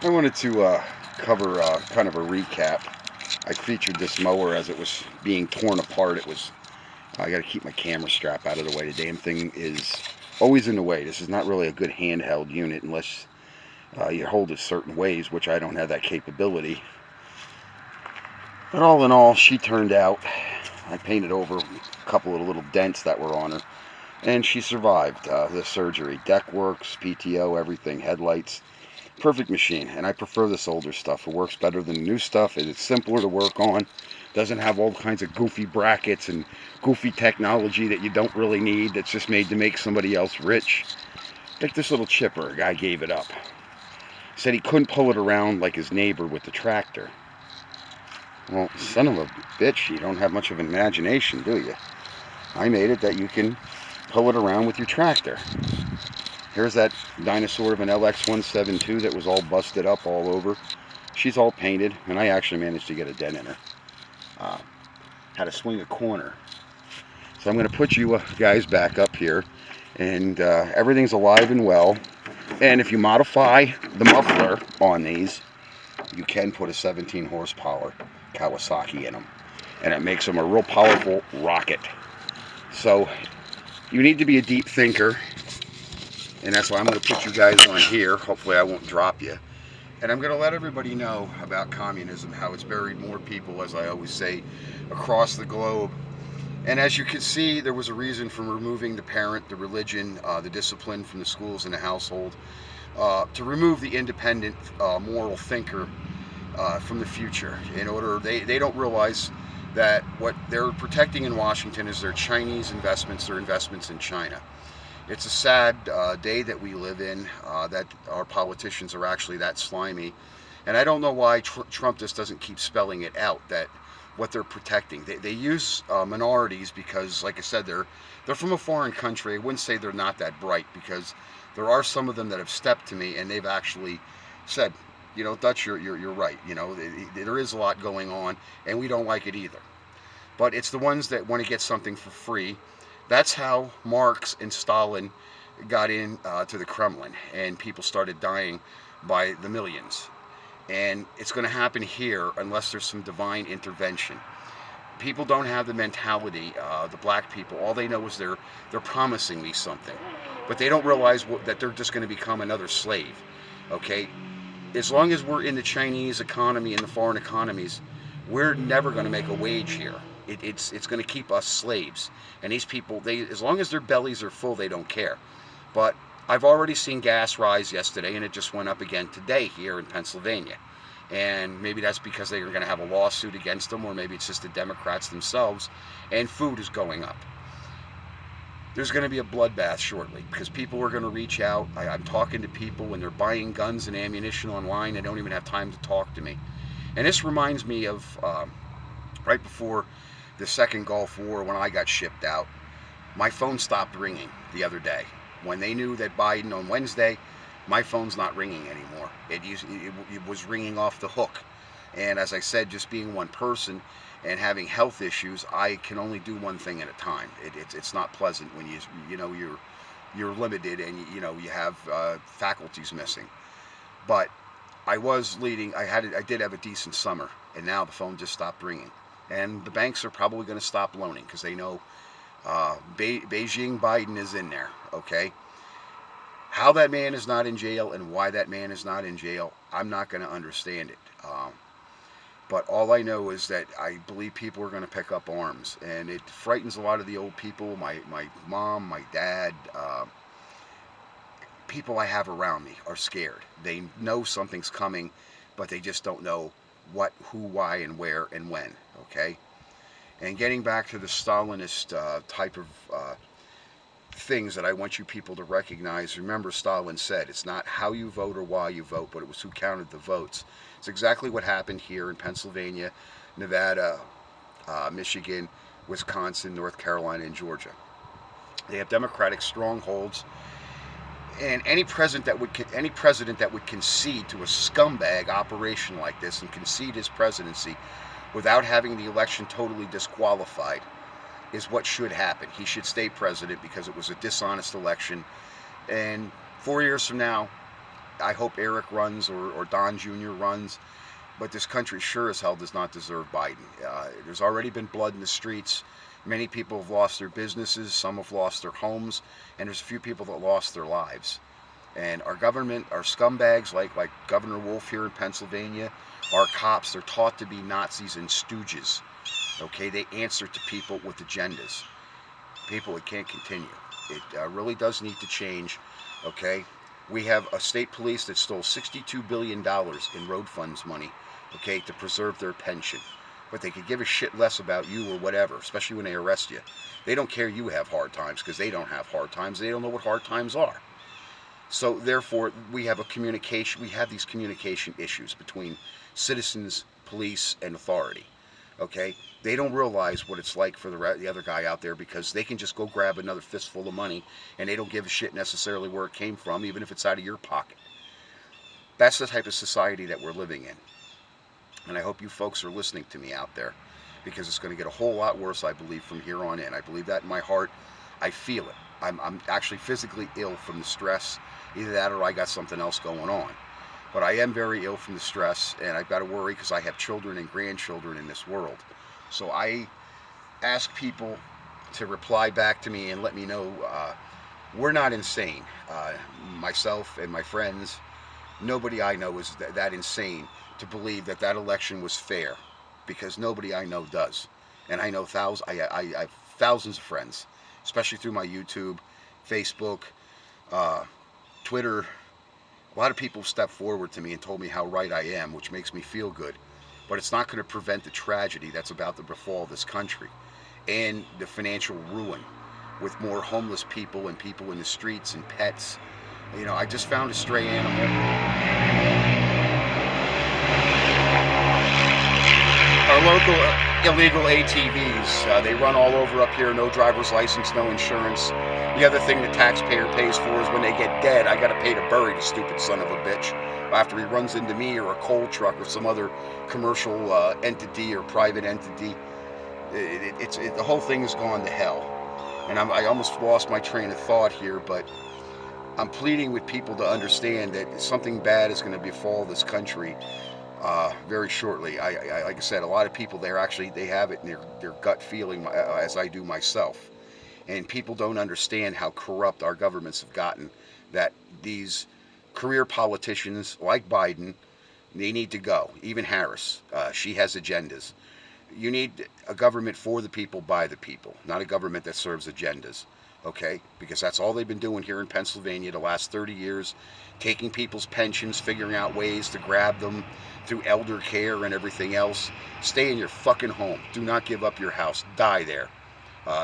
I wanted to cover kind of a recap. I featured this mower as it was being torn apart. I got to keep my camera strap out of the way. The damn thing is always in the way. This is not really a good handheld unit unless you hold it certain ways, which I don't have that capability. But all in all, she turned out. I painted over a couple of little dents that were on her, and she survived the surgery. Deck works, PTO, everything, headlights. Perfect machine, and I prefer this older stuff. It works better than the new stuff, and it's simpler to work on. Doesn't have all kinds of goofy brackets and goofy technology that you don't really need, that's just made to make somebody else rich. Like this little chipper, a guy gave it up. Said he couldn't pull it around like his neighbor with the tractor. Well, son of a bitch, you don't have much of an imagination, do you? I made it that you can pull it around with your tractor. Here's that dinosaur of an LX172 that was all busted up all over. She's all painted, and I actually managed to get a dent in her. Uh, Had to swing a corner. So I'm going to put you guys back up here, and everything's alive and well. And if you modify the muffler on these, you can put a 17 horsepower Kawasaki in them, and it makes them a real powerful rocket. So you need to be a deep thinker, and that's why I'm going to put you guys on here. Hopefully I won't drop you. And I'm going to let everybody know about communism, how it's buried more people, as I always say, across the globe. And as you can see, there was a reason for removing the parent, the religion, the discipline from the schools and the household, to remove the independent moral thinker from the future. In order, they don't realize that what they're protecting in Washington is their Chinese investments, their investments in China. It's a sad day that we live in, that our politicians are actually that slimy. And I don't know why Trump just doesn't keep spelling it out, that what they're protecting. They use minorities because, like I said, they're from a foreign country. I wouldn't say they're not that bright, because there are some of them that have stepped to me and they've actually said, you know, Dutch, you're right. You know, there is a lot going on and we don't like it either. But it's the ones that want to get something for free. That's how Marx and Stalin got in to the Kremlin, and people started dying by the millions. And it's going to happen here unless there's some divine intervention. People don't have the mentality, the black people. All they know is they're promising me something, but they don't realize that they're just going to become another slave. Okay, as long as we're in the Chinese economy and the foreign economies, we're never going to make a wage here. It's going to keep us slaves. And these people, as long as their bellies are full, they don't care. But I've already seen gas rise yesterday, and it just went up again today here in Pennsylvania. And maybe that's because they're going to have a lawsuit against them, or maybe it's just the Democrats themselves, and food is going up. There's going to be a bloodbath shortly, because people are going to reach out. I'm talking to people when they're buying guns and ammunition online. They don't even have time to talk to me. And this reminds me of right before the second Gulf War, when I got shipped out. My phone stopped ringing the other day. When they knew that Biden on Wednesday, my phone's not ringing anymore. It was ringing off the hook. And as I said, just being one person and having health issues, I can only do one thing at a time. It's not pleasant when you're limited, and you have faculties missing. But I was leading. I did have a decent summer, and now the phone just stopped ringing. And the banks are probably going to stop loaning, because they know Beijing Biden is in there. Okay, how that man is not in jail and why that man is not in jail, I'm not going to understand it. But all I know is that I believe people are going to pick up arms, and it frightens a lot of the old people. My mom, my dad, people I have around me are scared. They know something's coming, but they just don't know what, who, why, and where, and when. Okay? And getting back to the Stalinist type of things that I want you people to recognize, remember Stalin said, it's not how you vote or why you vote, but it was who counted the votes. It's exactly what happened here in Pennsylvania, Nevada, Michigan, Wisconsin, North Carolina, and Georgia. They have Democratic strongholds, and any president that would concede to a scumbag operation like this and concede his presidency without having the election totally disqualified is what should happen. He should stay president, because it was a dishonest election. And 4 years from now, I hope Eric runs or Don Jr. runs, but this country sure as hell does not deserve Biden. There's already been blood in the streets. Many people have lost their businesses, some have lost their homes, and there's a few people that lost their lives. And our government, our scumbags like Governor Wolf here in Pennsylvania, our cops, they're taught to be Nazis and stooges. Okay, they answer to people with agendas. People, it can't continue. It really does need to change. Okay, we have a state police that stole $62 billion in road funds money, okay, to preserve their pension. But they could give a shit less about you or whatever, especially when they arrest you. They don't care you have hard times because they don't have hard times. They don't know what hard times are. So therefore, we have these communication issues between citizens, police, and authority. Okay, they don't realize what it's like for the other guy out there because they can just go grab another fistful of money and they don't give a shit necessarily where it came from, even if it's out of your pocket. That's the type of society that we're living in. And I hope you folks are listening to me out there because it's going to get a whole lot worse, I believe, from here on in. I believe that in my heart. I feel it. I'm actually physically ill from the stress. Either that or I got something else going on. But I am very ill from the stress, and I've got to worry because I have children and grandchildren in this world. So I ask people to reply back to me and let me know we're not insane. Myself and my friends, nobody I know is that insane to believe that that election was fair, because nobody I know does. And I know I have thousands of friends, especially through my YouTube, Facebook, Twitter. A lot of people stepped forward to me and told me how right I am, which makes me feel good. But it's not going to prevent the tragedy that's about to befall this country and the financial ruin with more homeless people and people in the streets and pets. You know, I just found a stray animal. Our local illegal ATVs, they run all over up here, no driver's license, no insurance. The other thing the taxpayer pays for is when they get dead, I gotta pay to bury the stupid son of a bitch after he runs into me or a coal truck or some other commercial entity or private entity. The whole thing has gone to hell. And I almost lost my train of thought here, but I'm pleading with people to understand that something bad is going to befall this country very shortly. Like I said, a lot of people they have it in their gut feeling, as I do myself. And people don't understand how corrupt our governments have gotten. That these career politicians like Biden, they need to go. Even Harris, she has agendas. You need a government for the people, by the people, not a government that serves agendas. Okay? Because that's all they've been doing here in Pennsylvania the last 30 years, taking people's pensions, figuring out ways to grab them through elder care and everything else. Stay in your fucking home. Do not give up your house. Die there.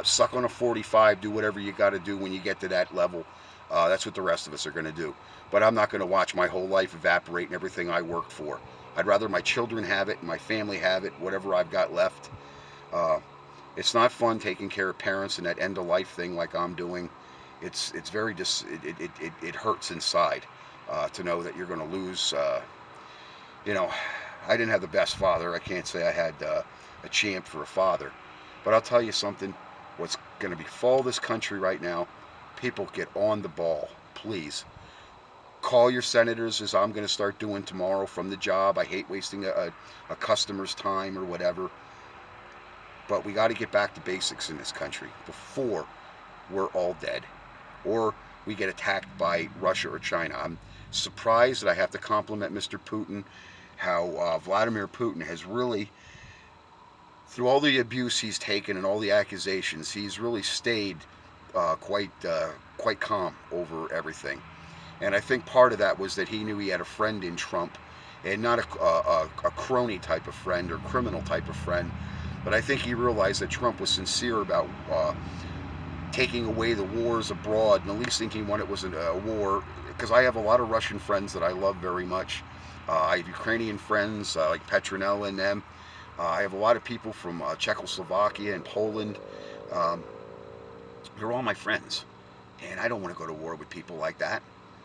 Suck on a 45. Do whatever you got to do when you get to that level. That's what the rest of us are going to do. But I'm not going to watch my whole life evaporate and everything I worked for. I'd rather my children have it and my family have it, whatever I've got left. It's not fun taking care of parents and that end of life thing like I'm doing. It's very it hurts inside to know that you're going to lose. You know, I didn't have the best father. I can't say I had a champ for a father. But I'll tell you something. What's going to befall this country right now? People, get on the ball, please. Call your senators, as I'm going to start doing tomorrow from the job. I hate wasting a customer's time or whatever. But we got to get back to basics in this country before we're all dead or we get attacked by Russia or China. I'm surprised that I have to compliment Mr. Putin, how Vladimir Putin has really, through all the abuse he's taken and all the accusations, he's really stayed quite calm over everything. And I think part of that was that he knew he had a friend in Trump, and not a crony type of friend or criminal type of friend. But I think he realized that Trump was sincere about taking away the wars abroad, and the least thing he wanted was a war. Because I have a lot of Russian friends that I love very much. I have Ukrainian friends like Petronella and them. I have a lot of people from Czechoslovakia and Poland. They're all my friends. And I don't want to go to war with people like that.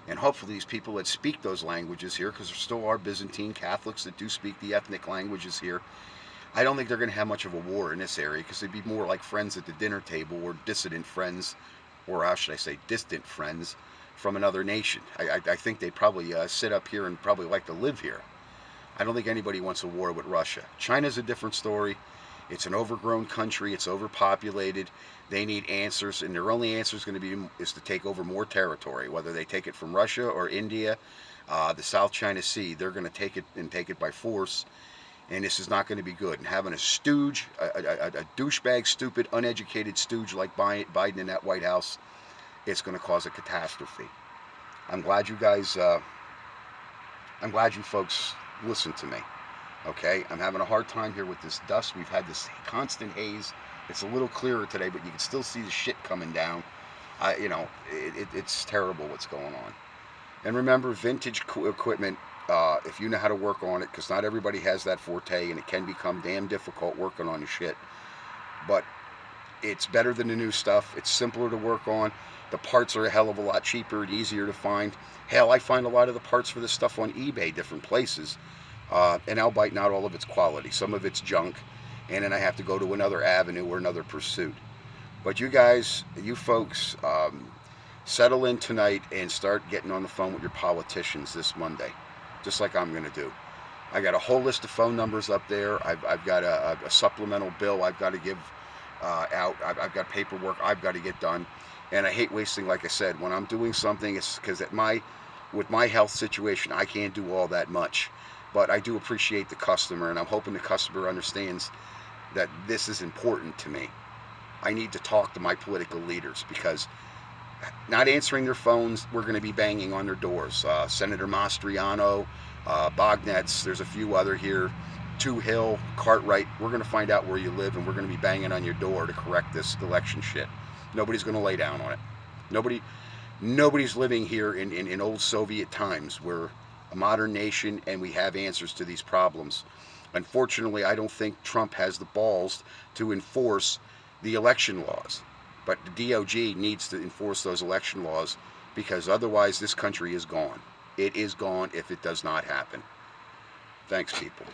And hopefully these people that speak those languages here, because there still are Byzantine Catholics that do speak the ethnic languages here, I don't think they're going to have much of a war in this area, because they'd be more like friends at the dinner table, or dissident friends, or how should I say, distant friends, from another nation. I think they'd probably sit up here and probably like to live here. I don't think anybody wants a war with Russia. China's a different story. It's an overgrown country. It's overpopulated. They need answers, and their only answer is to take over more territory, whether they take it from Russia or India, the South China Sea. They're going to take it and take it by force, and this is not going to be good. And having a stooge, a douchebag, stupid, uneducated stooge like Biden in that White House, it's going to cause a catastrophe. I'm glad you guys, I'm glad you folks listened to me. Okay, I'm having a hard time here with this dust. We've had this constant haze. It's a little clearer today, but you can still see the shit coming down. It's terrible what's going on. And remember, vintage equipment, if you know how to work on it, because not everybody has that forte, and it can become damn difficult working on your shit. But it's better than the new stuff. It's simpler to work on. The parts are a hell of a lot cheaper and easier to find. Hell, I find a lot of the parts for this stuff on eBay, different places. And albeit not all of it's quality. Some of it's junk, and then I have to go to another avenue or another pursuit. But you guys, you folks, settle in tonight and start getting on the phone with your politicians this Monday, just like I'm going to do. I got a whole list of phone numbers up there. I've got a supplemental bill I've got to give out. I've got paperwork I've got to get done. And I hate wasting, like I said, when I'm doing something, it's because with my health situation, I can't do all that much. But I do appreciate the customer, and I'm hoping the customer understands that this is important to me. I need to talk to my political leaders, because not answering their phones, we're going to be banging on their doors. Senator Mastriano, Bognetz, there's a few other here, Two Hill, Cartwright. We're going to find out where you live, and we're going to be banging on your door to correct this election shit. Nobody's going to lay down on it. Nobody's living here in old Soviet times. We're a modern nation, and we have answers to these problems. Unfortunately, I don't think Trump has the balls to enforce the election laws. But the DOJ needs to enforce those election laws, because otherwise this country is gone. It is gone if it does not happen. Thanks, people.